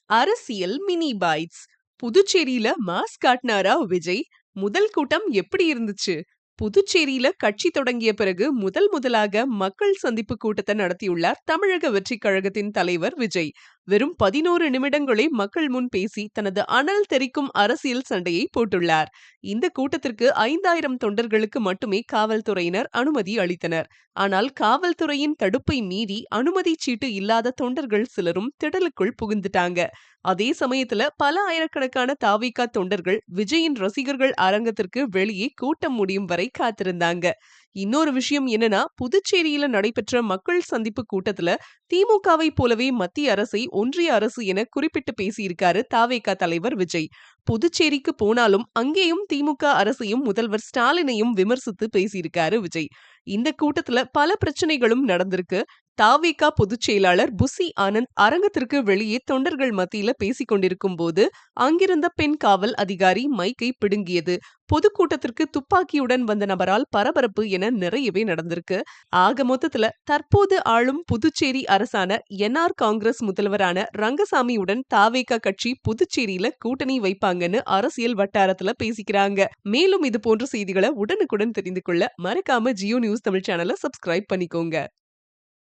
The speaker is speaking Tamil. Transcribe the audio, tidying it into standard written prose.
அரசியல் மினி பைட்ஸ். புதுச்சேரியில மாஸ் காட்டினாரா விஜய்? முதல் கூட்டம் எப்படி இருந்துச்சு? புதுச்சேரியில கட்சி தொடங்கிய பிறகு முதலாக மக்கள் சந்திப்பு கூட்டத்தை நடத்தியுள்ளார் தமிழக வெற்றிக் கழகத்தின் தலைவர் விஜய். வெறும் 11 நிமிடங்களே மக்கள் முன் பேசி தனது அனல் தெறிக்கும் அரசியல் சண்டையை போட்டுள்ளார். இந்த கூட்டத்திற்கு 5000 தொண்டர்களுக்கு மட்டுமே காவல்துறையினர் அனுமதி அளித்தனர். ஆனால் காவல்துறையின் தடுப்பை மீறி அனுமதி சீட்டு இல்லாத தொண்டர்கள் சிலரும் திடலுக்குள் புகுந்துட்டாங்க. அதே சமயத்துல பல ஆயிரக்கணக்கான தாவிகா தொண்டர்கள் விஜயின் ரசிகர்கள் அரங்கத்திற்கு வெளியே கூட்டம் முடியும் வரை காத்திருந்தாங்க. இன்னொரு விஷயம் என்னன்னா, புதுச்சேரியில நடைபெற்ற மக்கள் சந்திப்பு கூட்டத்துல திமுகவை போலவே மத்திய அரசை ஒன்றிய அரசு என குறிப்பிட்டு பேசியிருக்காரு தாவேகா தலைவர் விஜய். புதுச்சேரிக்கு போனாலும் அங்கேயும் திமுக அரசையும் முதல்வர் ஸ்டாலினையும் விமர்சித்து பேசியிருக்காரு விஜய். இந்த கூட்டத்துல பல பிரச்சனைகளும் நடந்திருக்கு. தாவேகா பொதுச் செயலாளர் புசி ஆனந்த் அரங்கத்திற்கு வெளியே தொண்டர்கள் மத்தியில பேசிக் கொண்டிருக்கும் போது அங்கிருந்த பெண் காவல் அதிகாரி மைக்கை பிடுங்கியது, பொதுக்கூட்டத்திற்கு துப்பாக்கியுடன் வந்த நபரால் பரபரப்பு என நிறையவே நடந்திருக்கு. ஆக மொத்தத்துல தற்போது ஆளும் புதுச்சேரி அரசான என்ஆர் காங்கிரஸ் முதல்வரான ரங்கசாமியுடன் தாவேகா கட்சி புதுச்சேரியில கூட்டணி வைப்பாங்கன்னு அரசியல் வட்டாரத்துல பேசிக்கிறாங்க. மேலும் இது போன்ற செய்திகளை உடனுக்குடன் தெரிந்து கொள்ள மறக்காம ஜியோ நியூஸ் தமிழ் சேனலை சப்ஸ்கிரைப் பண்ணிக்கோங்க.